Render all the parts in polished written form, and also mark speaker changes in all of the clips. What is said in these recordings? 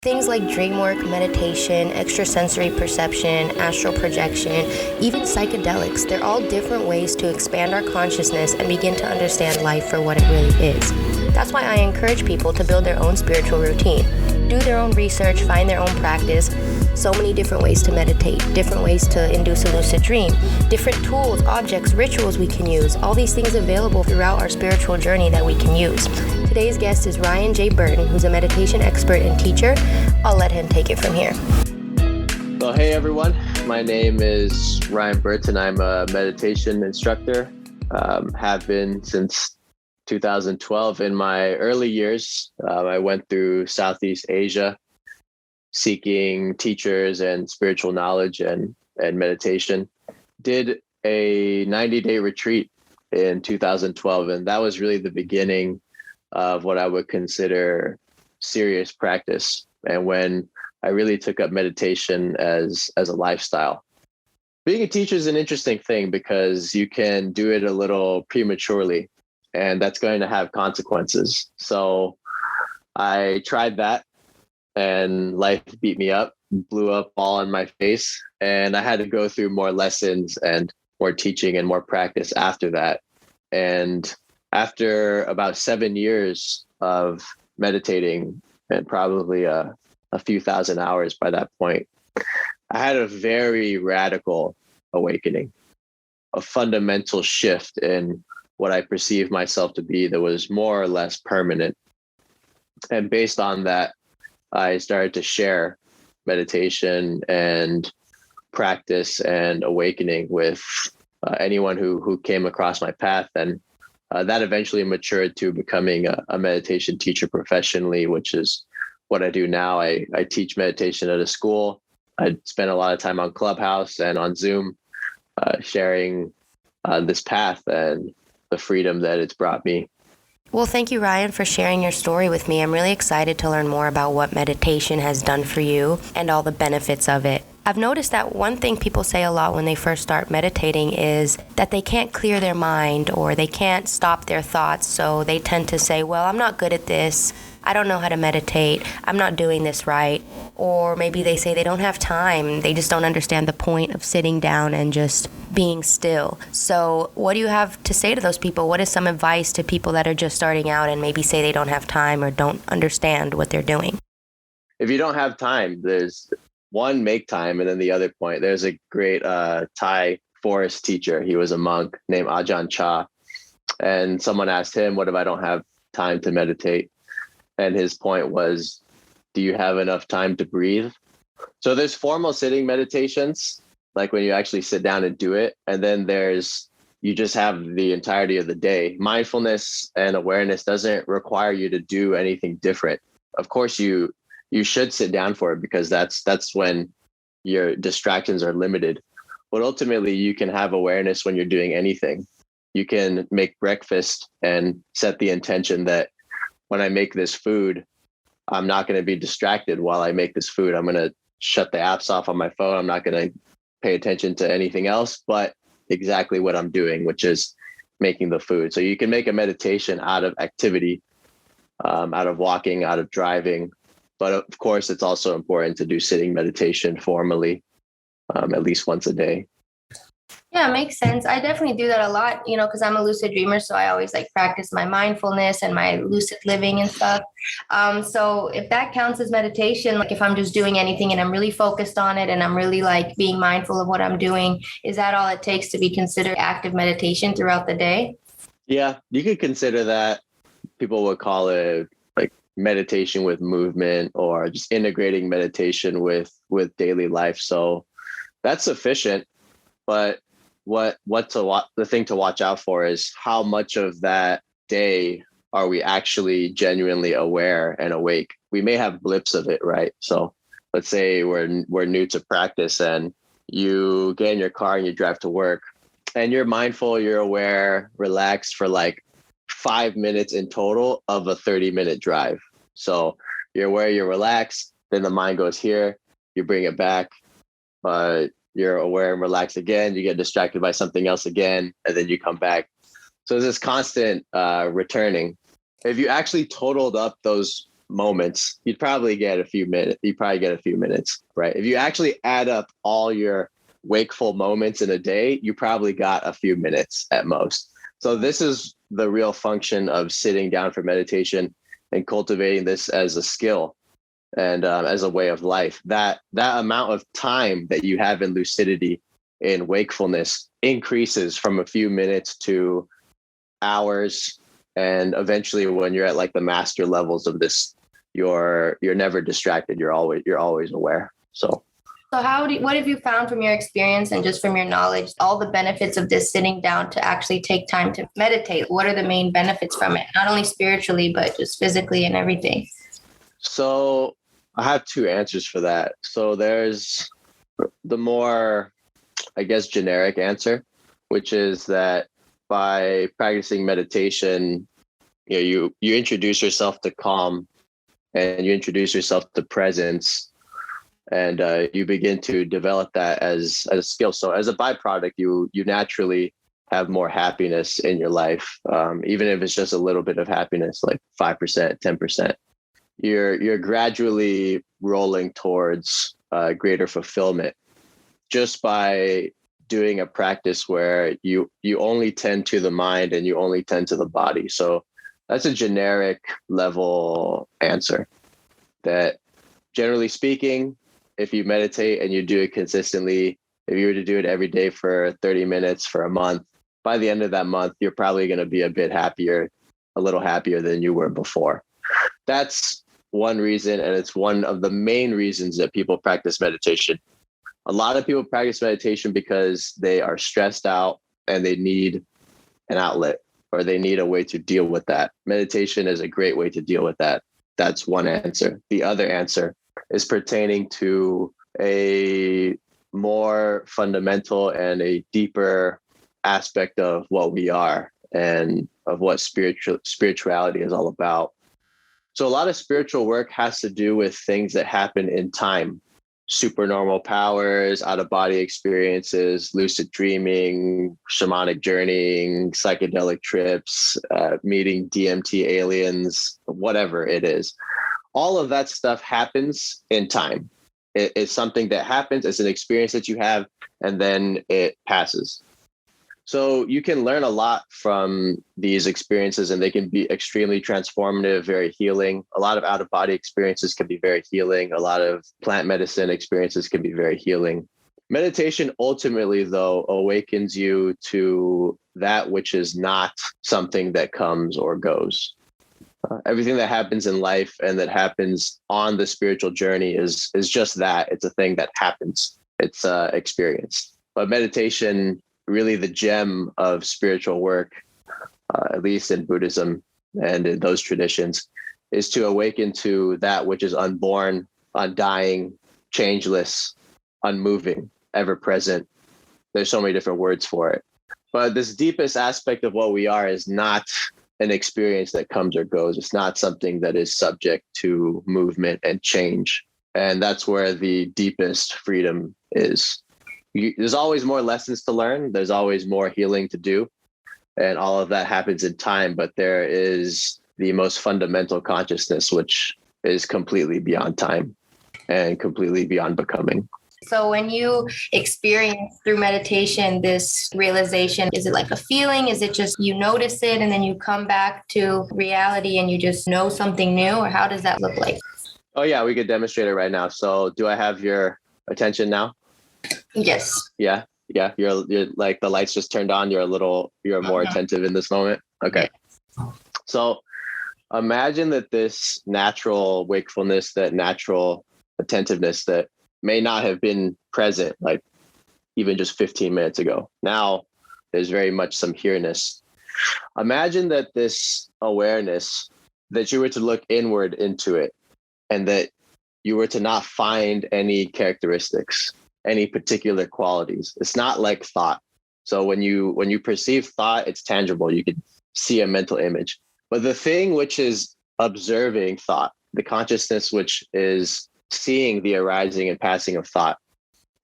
Speaker 1: Things like dream work, meditation, extrasensory perception, astral projection, even psychedelics, they're all different ways to expand our consciousness and begin to understand life for what it really is. That's why I encourage people to build their own spiritual routine, do their own research, find their own practice. So many different ways to meditate, different ways to induce a lucid dream, different tools, objects, rituals we can use, all these things available throughout our spiritual journey that we can use. Today's guest is Ryan J Burton, who's a meditation expert and teacher. I'll let him take it from here.
Speaker 2: So hey everyone, my name is Ryan Burton. I'm a meditation instructor, have been since 2012. In my early years, I went through Southeast Asia seeking teachers and spiritual knowledge and meditation. Did a 90-day retreat in 2012, and that was really the beginning of what I would consider serious practice, and when I really took up meditation as a lifestyle. Being a teacher is an interesting thing because you can do it a little prematurely, and that's going to have consequences. So I tried that, and life beat me up, blew up all in my face, and I had to go through more lessons and more teaching and more practice after that. And after about 7 years of meditating, and probably a few thousand hours by that point, I had a very radical awakening, a fundamental shift in what I perceived myself to be that was more or less permanent. And based on that, I started to share meditation and practice and awakening with anyone who came across my path. And that eventually matured to becoming a meditation teacher professionally, which is what I do now. I teach meditation at a school. I spend a lot of time on Clubhouse and on Zoom, sharing this path and the freedom that it's brought me.
Speaker 1: Well, thank you, Ryan, for sharing your story with me. I'm really excited to learn more about what meditation has done for you and all the benefits of it. I've noticed that one thing people say a lot when they first start meditating is that they can't clear their mind or they can't stop their thoughts. So they tend to say, well, I'm not good at this. I don't know how to meditate. I'm not doing this right. Or maybe they say they don't have time. They just don't understand the point of sitting down and just being still. So what do you have to say to those people? What is some advice to people that are just starting out and maybe say they don't have time or don't understand what they're doing?
Speaker 2: If you don't have time, there's one, make time. And then the other point, there's a great Thai forest teacher. He was a monk named Ajahn Chah. And someone asked him, what if I don't have time to meditate? And his point was, do you have enough time to breathe? So there's formal sitting meditations, like when you actually sit down and do it. And then you just have the entirety of the day. Mindfulness and awareness doesn't require you to do anything different. Of course, you should sit down for it because that's when your distractions are limited. But ultimately, you can have awareness when you're doing anything. You can make breakfast and set the intention that when I make this food, I'm not going to be distracted while I make this food. I'm going to shut the apps off on my phone. I'm not going to pay attention to anything else but exactly what I'm doing, which is making the food. So you can make a meditation out of activity, out of walking, out of driving. But of course, it's also important to do sitting meditation formally, at least once a day.
Speaker 3: Yeah, it makes sense. I definitely do that a lot, because I'm a lucid dreamer. So I always practice my mindfulness and my lucid living and stuff. So if that counts as meditation, like if I'm just doing anything and I'm really focused on it and I'm really being mindful of what I'm doing, is that all it takes to be considered active meditation throughout the day?
Speaker 2: Yeah, you could consider that. People would call it meditation with movement or just integrating meditation with daily life. So that's sufficient. But the thing to watch out for is how much of that day are we actually genuinely aware and awake? We may have blips of it, right? So let's say we're new to practice and you get in your car and you drive to work and you're mindful, you're aware, relaxed for 5 minutes in total of a 30-minute drive. So you're aware, you're relaxed, then the mind goes here, you bring it back, you're aware and relaxed again, you get distracted by something else again, and then you come back. So there's this constant returning. If you actually totaled up those moments, you'd probably get a few minutes, right? If you actually add up all your wakeful moments in a day, you probably got a few minutes at most. So this is the real function of sitting down for meditation and cultivating this as a skill and as a way of life. That amount of time that you have in lucidity, in wakefulness, increases from a few minutes to hours. And eventually, when you're at like the master levels of this, you're never distracted. You're always aware. So
Speaker 3: what have you found from your experience and just from your knowledge, all the benefits of this sitting down to actually take time to meditate? What are the main benefits from it? Not only spiritually, but just physically and everything.
Speaker 2: So I have two answers for that. So there's the more, I guess, generic answer, which is that by practicing meditation, you introduce yourself to calm, and you introduce yourself to presence, and you begin to develop that as a skill. So as a byproduct, you naturally have more happiness in your life, even if it's just a little bit of happiness, like 5%, 10%. You're gradually rolling towards greater fulfillment just by doing a practice where you only tend to the mind and you only tend to the body. So that's a generic level answer, that generally speaking, if you meditate and you do it consistently, if you were to do it every day for 30 minutes for a month, by the end of that month, you're probably going to be a little happier than you were before. That's one reason, and it's one of the main reasons that people practice meditation. A lot of people practice meditation because they are stressed out and they need an outlet, or they need a way to deal with that. Meditation is a great way to deal with that. That's one answer. The other answer is pertaining to a more fundamental and a deeper aspect of what we are and of what spirituality is all about. So a lot of spiritual work has to do with things that happen in time. Supernormal powers, out-of-body experiences, lucid dreaming, shamanic journeying, psychedelic trips, meeting DMT aliens, whatever it is. All of that stuff happens in time. It's something that happens. It's an experience that you have, and then it passes. So you can learn a lot from these experiences, and they can be extremely transformative, very healing. A lot of out-of-body experiences can be very healing. A lot of plant medicine experiences can be very healing. Meditation ultimately, though, awakens you to that which is not something that comes or goes. Everything that happens in life and that happens on the spiritual journey is just that. It's a thing that happens. It's experienced. But meditation, really the gem of spiritual work, at least in Buddhism and in those traditions, is to awaken to that which is unborn, undying, changeless, unmoving, ever present. There's so many different words for it. But this deepest aspect of what we are is not an experience that comes or goes. It's not something that is subject to movement and change. And that's where the deepest freedom is. There's always more lessons to learn. There's always more healing to do. And all of that happens in time. But there is the most fundamental consciousness, which is completely beyond time and completely beyond becoming.
Speaker 3: So when you experience through meditation this realization, is it like a feeling? Is it just you notice it and then you come back to reality and you just know something new? Or how does that look like?
Speaker 2: Oh, yeah, we could demonstrate it right now. So do I have your attention now?
Speaker 3: Yes.
Speaker 2: Yeah. You're like the lights just turned on. You're more attentive in this moment. Okay. So imagine that this natural wakefulness, that natural attentiveness that may not have been present, like even just 15 minutes ago. Now there's very much some here-ness. Imagine that this awareness, that you were to look inward into it and that you were to not find any characteristics, any particular qualities. It's not like thought. So when you perceive thought, it's tangible. You can see a mental image. But the thing which is observing thought, the consciousness which is seeing the arising and passing of thought,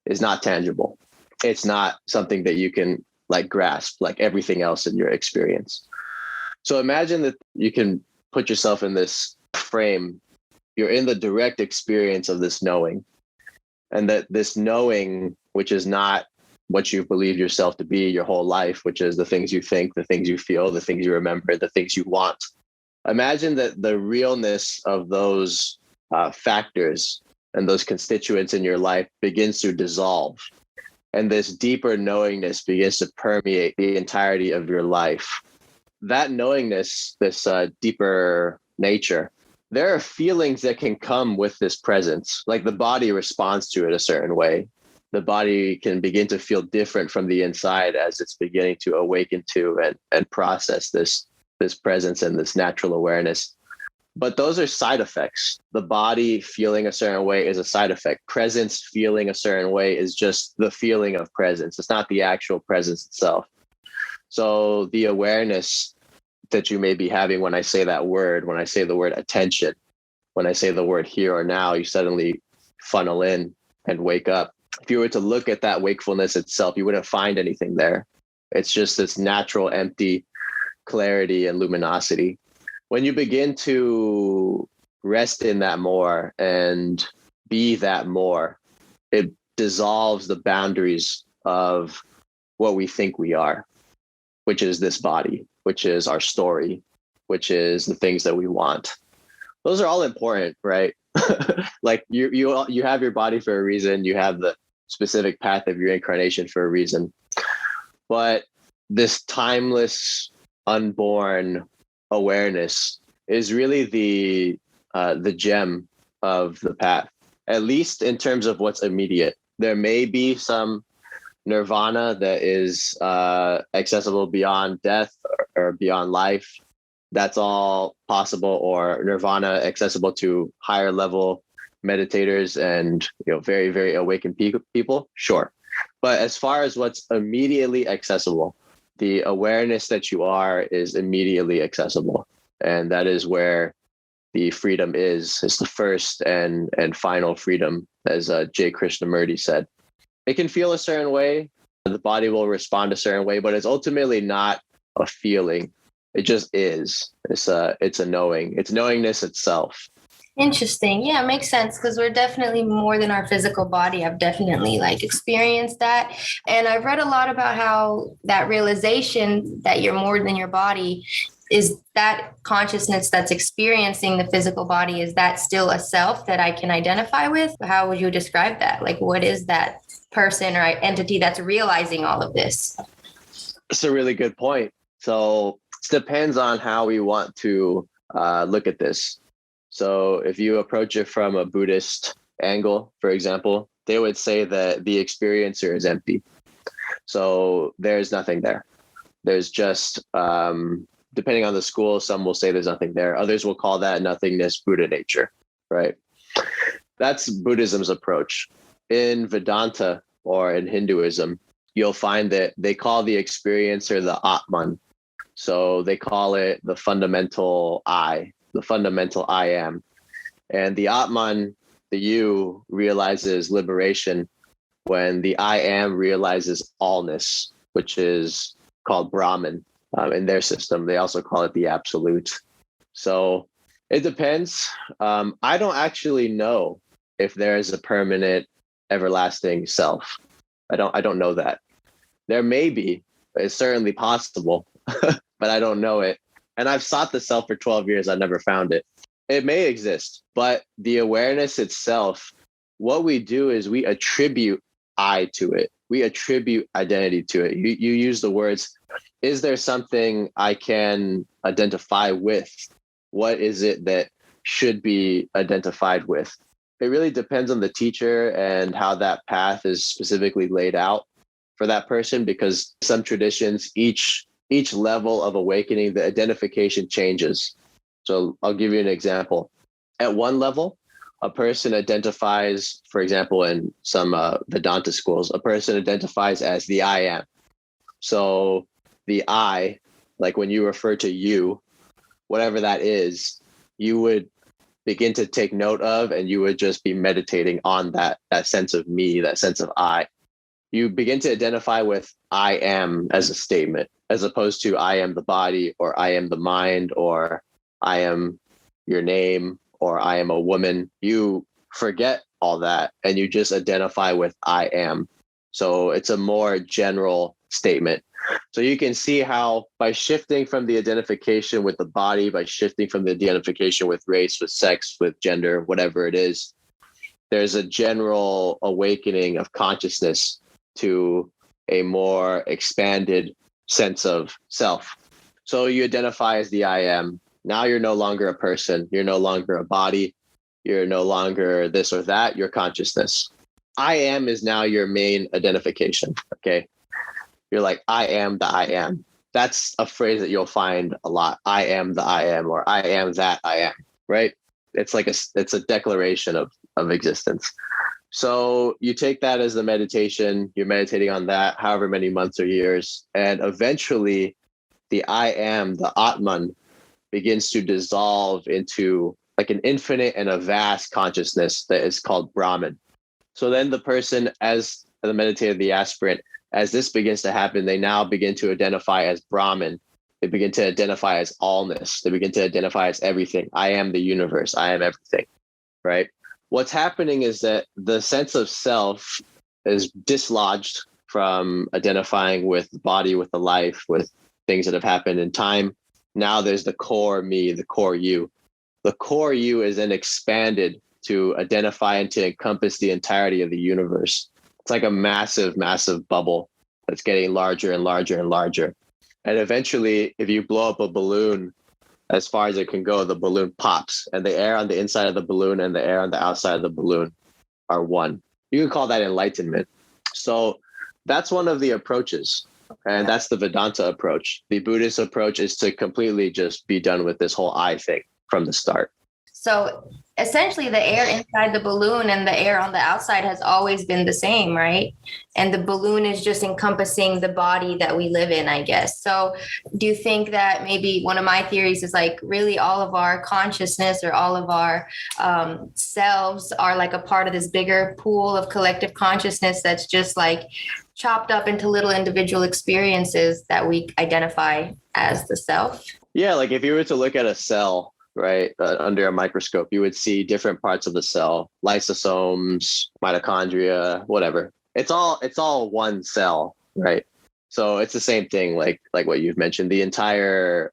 Speaker 2: is not tangible. It's not something that you can like grasp like everything else in your experience. So imagine that you can put yourself in this frame you're in the direct experience of this knowing. And that this knowing, which is not what you believe yourself to be your whole life, which is the things you think, the things you feel, the things you remember, the things you want. Imagine that the realness of those factors and those constituents in your life begins to dissolve. And this deeper knowingness begins to permeate the entirety of your life. That knowingness, this deeper nature, there are feelings that can come with this presence, like the body responds to it a certain way. The body can begin to feel different from the inside as it's beginning to awaken to and process this presence and this natural awareness. But those are side effects. The body feeling a certain way is a side effect. Presence feeling a certain way is just the feeling of presence. It's not the actual presence itself. So the awareness that you may be having when I say that word, when I say the word attention, when I say the word here or now, you suddenly funnel in and wake up. If you were to look at that wakefulness itself, you wouldn't find anything there. It's just this natural, empty clarity and luminosity. When you begin to rest in that more and be that more, it dissolves the boundaries of what we think we are, which is this body, which is our story, which is the things that we want. Those are all important, right? Like you have your body for a reason. You have the specific path of your incarnation for a reason. But this timeless, unborn awareness is really the gem of the path, at least in terms of what's immediate. There may be some nirvana that is accessible beyond death or beyond life. That's all possible, or nirvana accessible to higher level meditators and very, very awakened people. Sure. But as far as what's immediately accessible, the awareness that you are is immediately accessible. And that is where the freedom is. It's the first and final freedom, as J Krishnamurti said. It can feel a certain way. The body will respond a certain way, but it's ultimately not a feeling. It just is. It's a knowing. It's knowingness itself.
Speaker 3: Interesting. Yeah, it makes sense because we're definitely more than our physical body. I've definitely experienced that. And I've read a lot about how that realization that you're more than your body is that consciousness that's experiencing the physical body. Is that still a self that I can identify with? How would you describe that? Like, what is that person or entity that's realizing all of this?
Speaker 2: It's a really good point. So it depends on how we want to look at this. So if you approach it from a Buddhist angle, for example, they would say that the experiencer is empty. So there's nothing there. There's just, depending on the school, some will say there's nothing there. Others will call that nothingness Buddha nature, right? That's Buddhism's approach. In Vedanta or in Hinduism, you'll find that they call the experiencer the Atman. So they call it the fundamental I, the fundamental I am. And the Atman, the you, realizes liberation when the I am realizes allness, which is called Brahman in their system. They also call it the absolute. So it depends. I don't actually know if there is a permanent, everlasting self. I don't know that. There may be. It's certainly possible, but I don't know it. And I've sought the self for 12 years. I never found it. It may exist, but the awareness itself, what we do is we attribute I to it. We attribute identity to it. You use the words, is there something I can identify with? What is it that should be identified with? It really depends on the teacher and how that path is specifically laid out for that person, because some traditions, each level of awakening, the identification changes. So I'll give you an example. At one level, a person identifies, for example, in some Vedanta schools, a person identifies as the I am. So the I, like when you refer to you, whatever that is, you would begin to take note of, and you would just be meditating on that sense of me, that sense of I. You begin to identify with I am as a statement, as opposed to I am the body, or I am the mind, or I am your name, or I am a woman, you forget all that and you just identify with I am. So it's a more general statement. So you can see how by shifting from the identification with the body, by shifting from the identification with race, with sex, with gender, whatever it is, there's a general awakening of consciousness to a more expanded sense of self. So you identify as the I am. Now you're no longer a person. You're no longer a body. You're no longer this or that. You're consciousness. I am is now your main identification. Okay. You're like, I am the I am. That's a phrase that you'll find a lot. I am the I am, or I am that I am, right? It's like it's a declaration of existence. So you take that as the meditation, you're meditating on that however many months or years, and eventually the I am, the Atman, begins to dissolve into like an infinite and a vast consciousness that is called Brahman. So then the person, as the meditator, the aspirant, as this begins to happen, they now begin to identify as Brahman. They begin to identify as allness. They begin to identify as everything. I am the universe. I am everything, right? What's happening is that the sense of self is dislodged from identifying with the body, with the life, with things that have happened in time. Now there's the core me, the core you. The core you is then expanded to identify and to encompass the entirety of the universe. It's like a massive, massive bubble that's getting larger and larger and larger. And eventually, if you blow up a balloon as far as it can go, the balloon pops, and the air on the inside of the balloon and the air on the outside of the balloon are one. You can call that enlightenment. So that's one of the approaches. And that's the Vedanta approach. The Buddhist approach is to completely just be done with this whole I thing from the start.
Speaker 3: So essentially the air inside the balloon and the air on the outside has always been the same, right? And the balloon is just encompassing the body that we live in, I guess. So do you think that maybe one of my theories is like really all of our consciousness or all of our selves are like a part of this bigger pool of collective consciousness that's just like chopped up into little individual experiences that we identify as the self?
Speaker 2: Yeah, like if you were to look at a cell, right, under a microscope, you would see different parts of the cell, lysosomes, mitochondria, whatever. It's all one cell, right? So it's the same thing, like what you've mentioned.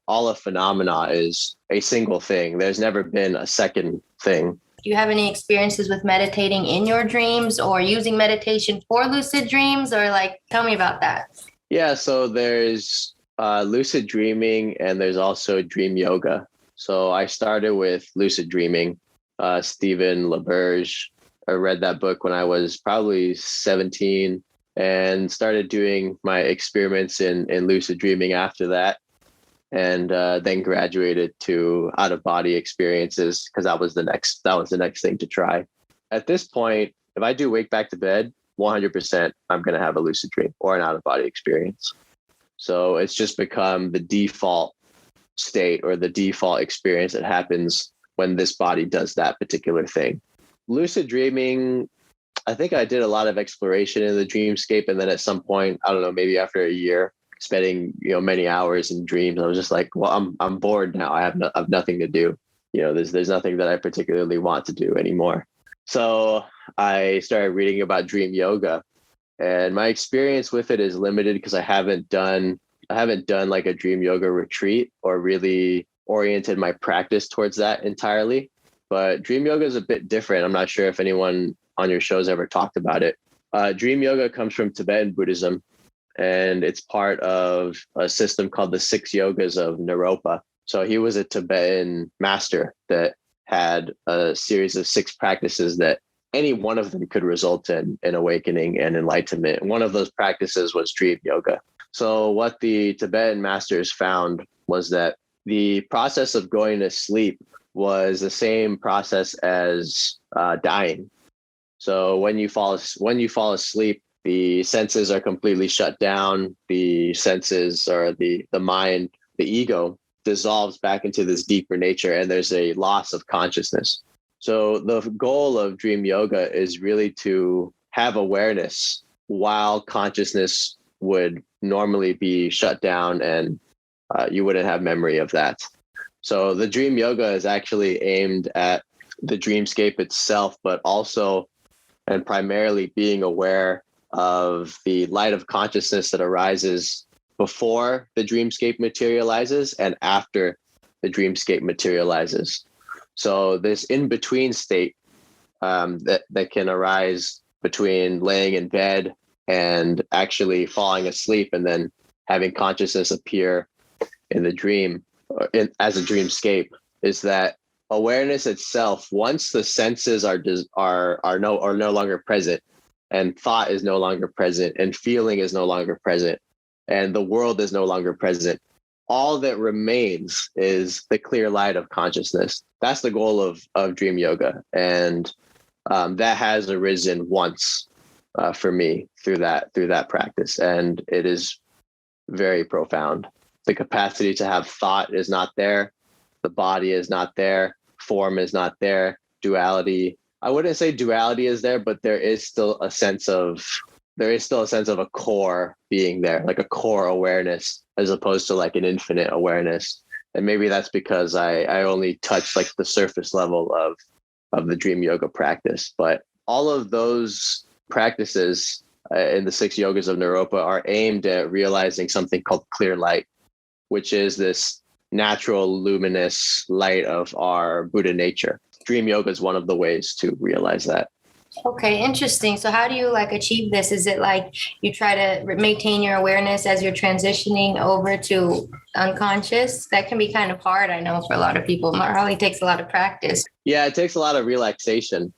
Speaker 2: All of phenomena is a single thing. There's never been a second thing.
Speaker 3: Do you have any experiences with meditating in your dreams or using meditation for lucid dreams, or like, tell me about that?
Speaker 2: Yeah, so there's lucid dreaming and there's also dream yoga. So I started with lucid dreaming. Stephen LaBerge. I read that book when I was probably 17 and started doing my experiments in lucid dreaming after that. And then graduated to out-of-body experiences because that was the next thing to try. At this point, if I do wake back to bed, 100%, I'm going to have a lucid dream or an out-of-body experience. So it's just become the default state or the default experience that happens when this body does that particular thing. Lucid dreaming, I think I did a lot of exploration in the dreamscape. And then at some point, I don't know, maybe after a year, spending many hours in dreams, I was just like, well, I'm bored now. I have nothing to do. There's nothing that I particularly want to do anymore. So I started reading about dream yoga, and my experience with it is limited because I haven't done like a dream yoga retreat or really oriented my practice towards that entirely. But dream yoga is a bit different. I'm not sure if anyone on your show's ever talked about it. Dream yoga comes from Tibetan Buddhism, and it's part of a system called the 6 Yogas of Naropa. So he was a Tibetan master that had a series of 6 practices that any one of them could result in awakening and enlightenment. And one of those practices was dream yoga. So what the Tibetan masters found was that the process of going to sleep was the same process as dying. So when you fall asleep, the senses are completely shut down. The senses or the mind, the ego, dissolves back into this deeper nature, and there's a loss of consciousness. So the goal of dream yoga is really to have awareness while consciousness would normally be shut down, and you wouldn't have memory of that. So the dream yoga is actually aimed at the dreamscape itself, but also and primarily being aware of the light of consciousness that arises before the dreamscape materializes and after the dreamscape materializes. So this in-between state that can arise between laying in bed and actually falling asleep and then having consciousness appear in the dream as a dreamscape is that awareness itself, once the senses are no longer present, and thought is no longer present, and feeling is no longer present, and the world is no longer present, all that remains is the clear light of consciousness. That's the goal of dream yoga, and that has arisen once for me through that practice, and it is very profound. The capacity to have thought is not there. The body is not there. Form is not there. Duality. I wouldn't say duality is there, but there is still a sense of a core being there, like a core awareness, as opposed to like an infinite awareness. And maybe that's because I only touched like the surface level of the dream yoga practice. But all of those practices in the 6 yogas of Naropa are aimed at realizing something called clear light, which is this natural luminous light of our Buddha nature. Dream yoga is one of the ways to realize that.
Speaker 3: Okay, interesting. So how do you like achieve this? Is it like you try to maintain your awareness as you're transitioning over to unconscious? That can be kind of hard, I know, for a lot of people. It probably takes a lot of practice.
Speaker 2: Yeah, it takes a lot of relaxation.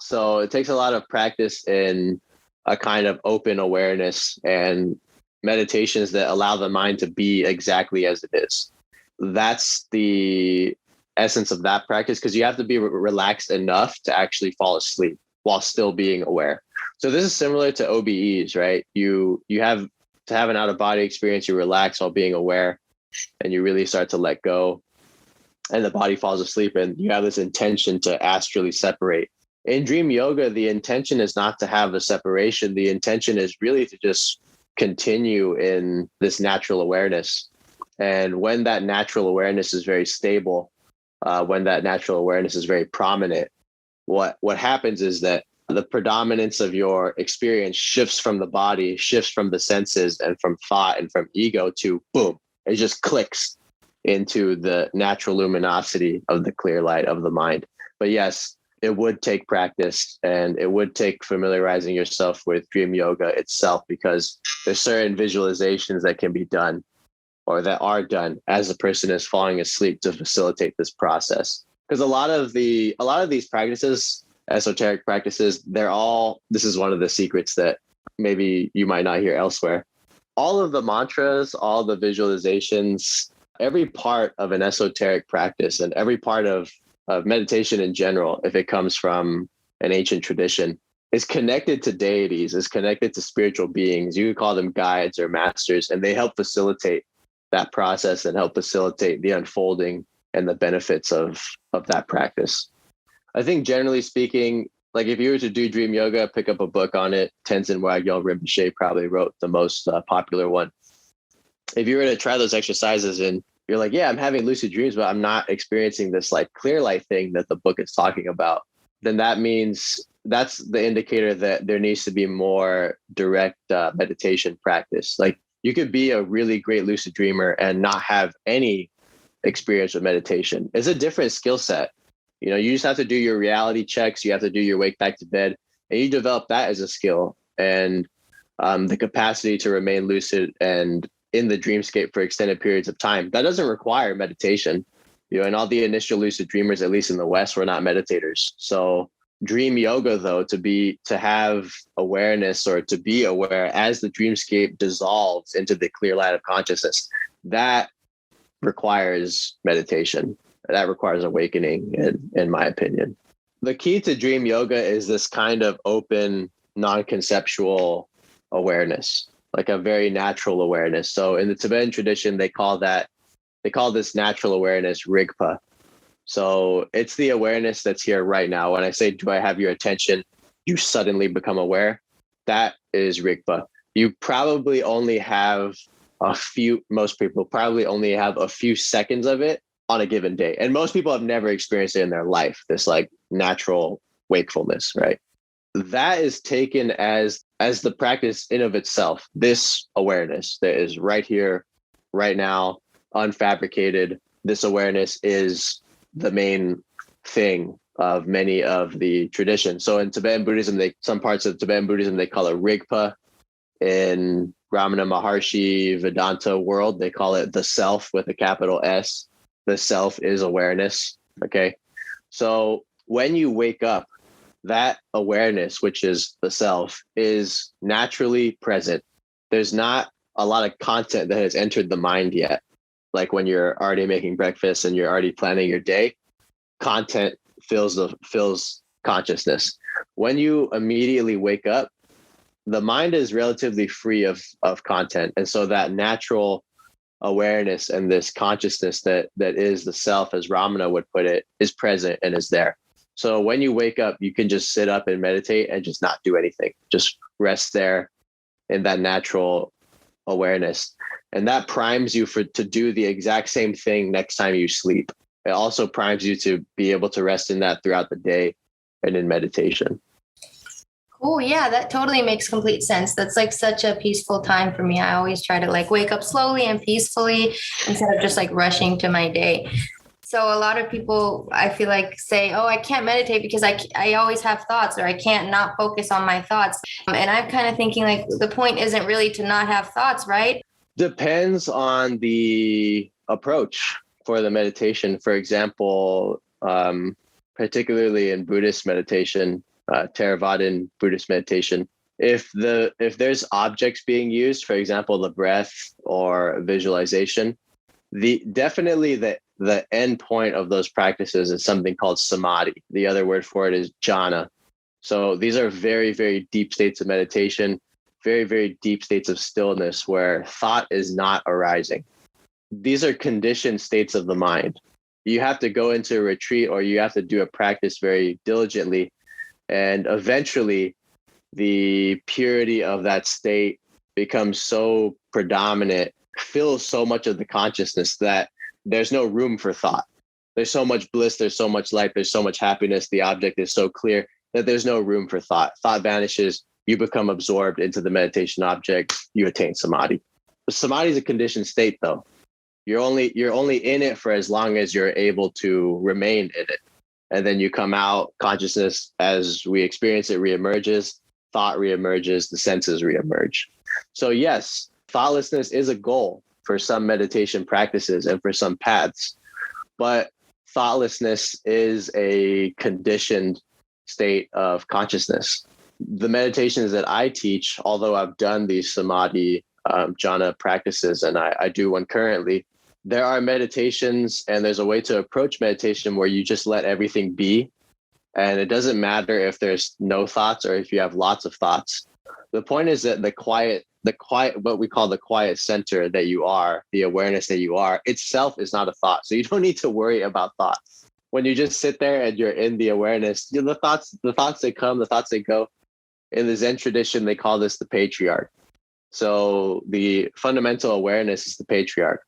Speaker 2: So it takes a lot of practice in a kind of open awareness and meditations that allow the mind to be exactly as it is. That's the essence of that practice, because you have to be relaxed enough to actually fall asleep while still being aware. So this is similar to OBEs, right? You have to have an out-of-body experience, you relax while being aware, and you really start to let go, and the body falls asleep, and you have this intention to astrally separate. In dream yoga, the intention is not to have a separation. The intention is really to just continue in this natural awareness. And when that natural awareness is very stable, when that natural awareness is very prominent, what happens is that the predominance of your experience shifts from the body, shifts from the senses and from thought and from ego to boom, it just clicks into the natural luminosity of the clear light of the mind. But yes, it would take practice, and it would take familiarizing yourself with dream yoga itself, because there's certain visualizations that can be done or that are done as the person is falling asleep to facilitate this process. Because a lot of these practices, esoteric practices, this is one of the secrets that maybe you might not hear elsewhere. All of the mantras, all the visualizations, every part of an esoteric practice and every part of meditation in general, if it comes from an ancient tradition, is connected to deities, is connected to spiritual beings. You could call them guides or masters, and they help facilitate that process and help facilitate the unfolding and the benefits of that practice. I think generally speaking, like if you were to do dream yoga, pick up a book on it. Tenzin Wangyal Rinpoche probably wrote the most popular one. If you were to try those exercises and you're like, yeah, I'm having lucid dreams, but I'm not experiencing this like clear light thing that the book is talking about, then that means that's the indicator that there needs to be more direct meditation practice. Like you could be a really great lucid dreamer and not have any experience with meditation. It's a different skill set. You know, you just have to do your reality checks. You have to do your wake back to bed, and you develop that as a skill. And the capacity to remain lucid and in the dreamscape for extended periods of time, that doesn't require meditation. You know, and all the initial lucid dreamers, at least in the West, were not meditators. So dream yoga, though, to have awareness or to be aware as the dreamscape dissolves into the clear light of consciousness, that requires meditation. That requires awakening, in my opinion. The key to dream yoga is this kind of open, non-conceptual awareness, like a very natural awareness. So in the Tibetan tradition, they call this natural awareness Rigpa. So it's the awareness that's here right now. When I say, do I have your attention? You suddenly become aware. That is Rigpa. You probably only have most people probably only have a few seconds of it on a given day. And most people have never experienced it in their life, this like natural wakefulness, right? That is taken as the practice in of itself. This awareness that is right here, right now, unfabricated. This awareness is the main thing of many of the traditions. So in Tibetan Buddhism, some parts of Tibetan Buddhism, they call it Rigpa. In Ramana Maharshi Vedanta world, they call it the self with a capital S. The self is awareness. Okay. So when you wake up, that awareness, which is the self, is naturally present. There's not a lot of content that has entered the mind yet. Like when you're already making breakfast and you're already planning your day, content fills consciousness. When you immediately wake up, the mind is relatively free of content. And so that natural awareness and this consciousness that is the self, as Ramana would put it, is present and is there. So when you wake up, you can just sit up and meditate and just not do anything. Just rest there in that natural awareness. And that primes you to do the exact same thing next time you sleep. It also primes you to be able to rest in that throughout the day and in meditation.
Speaker 3: Cool. Yeah, that totally makes complete sense. That's like such a peaceful time for me. I always try to like wake up slowly and peacefully instead of just like rushing to my day. So a lot of people, I feel like, say, oh, I can't meditate because I always have thoughts, or I can't not focus on my thoughts. And I'm kind of thinking like the point isn't really to not have thoughts, right?
Speaker 2: Depends on the approach for the meditation. For example, particularly in Buddhist meditation, Theravadan Buddhist meditation, if there's objects being used, for example, the breath or visualization, definitely the end point of those practices is something called samadhi. The other word for it is jhana. So these are very, very deep states of meditation, very, very deep states of stillness where thought is not arising. These are conditioned states of the mind. You have to go into a retreat or you have to do a practice very diligently. And eventually the purity of that state becomes so predominant, fills so much of the consciousness that there's no room for thought. There's so much bliss, there's so much light, there's so much happiness. The object is so clear that there's no room for thought. Thought vanishes. You become absorbed into the meditation object. You attain samadhi. Samadhi is a conditioned state, though. You're only in it for as long as you're able to remain in it. And then you come out, consciousness as we experience it reemerges, thought reemerges, the senses reemerge. So yes, thoughtlessness is a goal for some meditation practices and for some paths, but thoughtlessness is a conditioned state of consciousness. The meditations that I teach, although I've done these samadhi jhana practices, and I do one currently, there are meditations and there's a way to approach meditation where you just let everything be. And it doesn't matter if there's no thoughts or if you have lots of thoughts. The point is that the quiet, what we call the quiet center that you are, the awareness that you are, itself is not a thought. So you don't need to worry about thoughts. When you just sit there and you're in the awareness, the thoughts that come, the thoughts that go. In the Zen tradition, they call this the patriarch. So the fundamental awareness is the patriarch.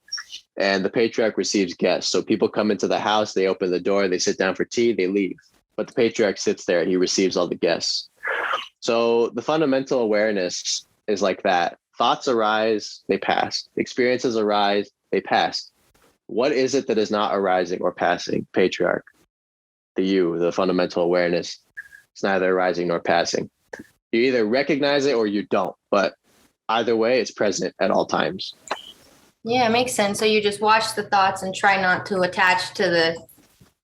Speaker 2: And the patriarch receives guests. So people come into the house, they open the door, they sit down for tea, they leave. But the patriarch sits there, he receives all the guests. So the fundamental awareness is like that. Thoughts arise, they pass. Experiences arise, they pass. What is it that is not arising or passing? Patriarch. The you, the fundamental awareness. It's neither arising nor passing. You either recognize it or you don't. But either way, it's present at all times.
Speaker 3: Yeah, it makes sense. So you just watch the thoughts and try not to attach to the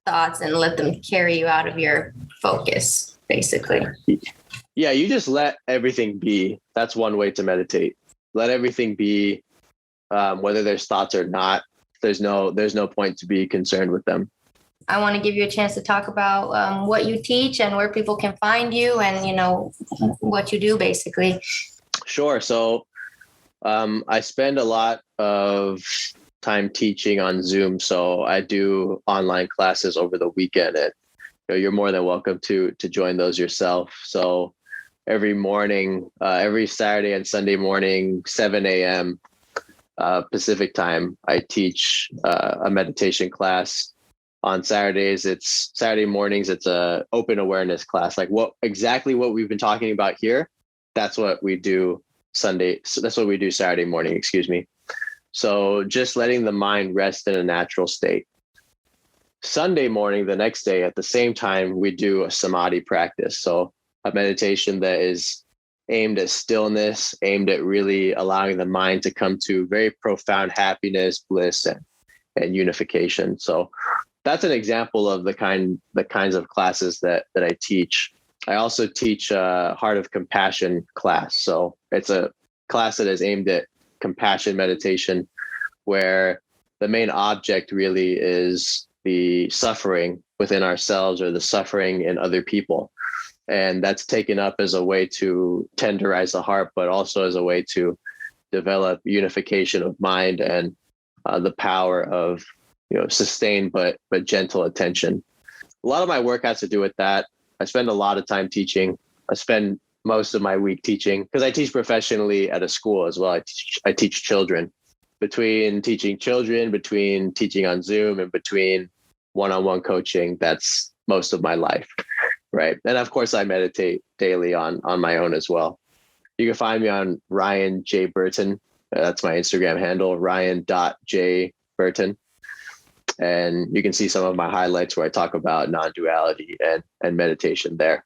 Speaker 3: thoughts and let them carry you out of your focus, basically.
Speaker 2: Yeah, you just let everything be. That's one way to meditate. Let everything be, whether there's thoughts or not. There's no point to be concerned with them.
Speaker 3: I want to give you a chance to talk about what you teach and where people can find you and, what you do, basically.
Speaker 2: Sure. So I spend a lot of time teaching on Zoom. So I do online classes over the weekend, and you're more than welcome to join those yourself. So every morning, every Saturday and Sunday morning, 7 a.m., Pacific time, I teach a meditation class. On Saturdays, Saturday mornings, it's a open awareness class. Like what we've been talking about here, that's what we do Sunday. So that's what we do Saturday morning, excuse me. So just letting the mind rest in a natural state. Sunday morning, the next day at the same time, we do a samadhi practice. So a meditation that is aimed at stillness, aimed at really allowing the mind to come to very profound happiness, bliss, and unification. So that's an example of the kinds of classes that I teach. I also teach a Heart of Compassion class. So it's a class that is aimed at compassion meditation, where the main object really is the suffering within ourselves or the suffering in other people. And that's taken up as a way to tenderize the heart, but also as a way to develop unification of mind and the power of sustained but gentle attention. A lot of my work has to do with that. I spend a lot of time teaching. I spend most of my week teaching because I teach professionally at a school as well. I teach children. Between teaching children, between teaching on Zoom, and between one-on-one coaching, that's most of my life, right? And of course, I meditate daily on my own as well. You can find me on Ryan J Burton. That's my Instagram handle, ryan.jburton. And you can see some of my highlights where I talk about non-duality and meditation there.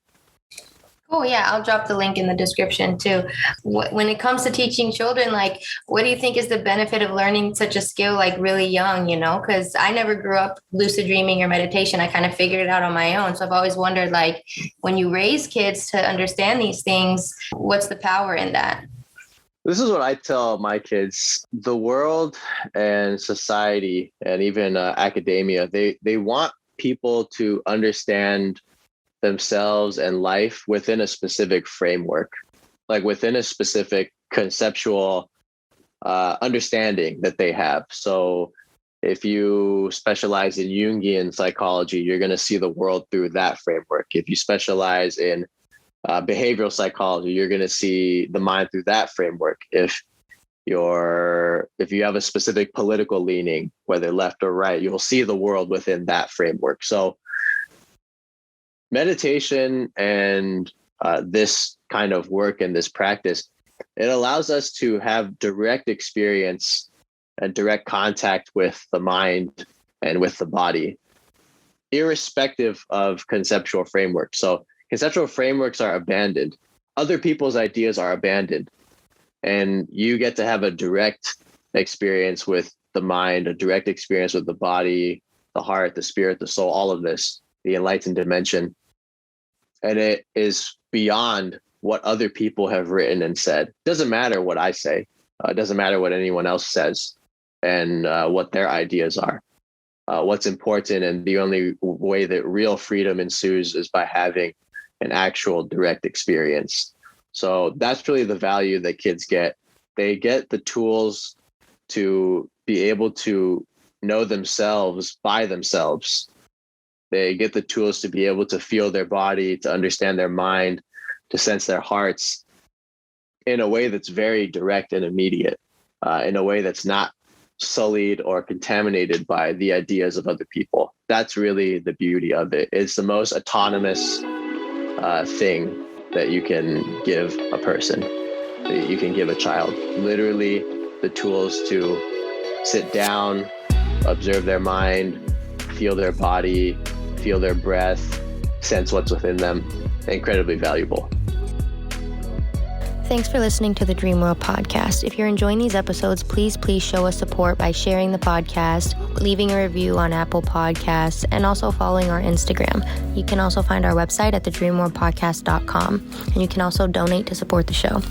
Speaker 3: Oh, yeah. I'll drop the link in the description too. When it comes to teaching children, like, what do you think is the benefit of learning such a skill, like really young, because I never grew up lucid dreaming or meditation. I kind of figured it out on my own. So I've always wondered, like, when you raise kids to understand these things, what's the power in that?
Speaker 2: This is what I tell my kids. The world and society and even academia, they want people to understand themselves and life within a specific framework, like within a specific conceptual understanding that they have. So if you specialize in Jungian psychology, you're going to see the world through that framework. If you specialize in behavioral psychology, you're going to see the mind through that framework. If you have a specific political leaning, whether left or right, you'll see the world within that framework. So meditation and this kind of work and this practice, it allows us to have direct experience and direct contact with the mind and with the body, irrespective of conceptual frameworks. So conceptual frameworks are abandoned. Other people's ideas are abandoned. And you get to have a direct experience with the mind, a direct experience with the body, the heart, the spirit, the soul, all of this, the enlightened dimension. And it is beyond what other people have written and said. It doesn't matter what I say. It doesn't matter what anyone else says and what their ideas are. What's important and the only way that real freedom ensues is by having an actual direct experience. So that's really the value that kids get. They get the tools to be able to know themselves by themselves. They get the tools to be able to feel their body, to understand their mind, to sense their hearts in a way that's very direct and immediate, in a way that's not sullied or contaminated by the ideas of other people. That's really the beauty of it. It's the most autonomous thing that you can give a person, that you can give a child. Literally the tools to sit down, observe their mind, feel their body, feel their breath, sense what's within them. Incredibly valuable.
Speaker 1: Thanks for listening to the Dream World podcast. If you're enjoying these episodes, please show us support by sharing the podcast, leaving a review on Apple Podcasts, and also following our Instagram. You can also find our website at thedreamworldpodcast.com, and you can also donate to support the show.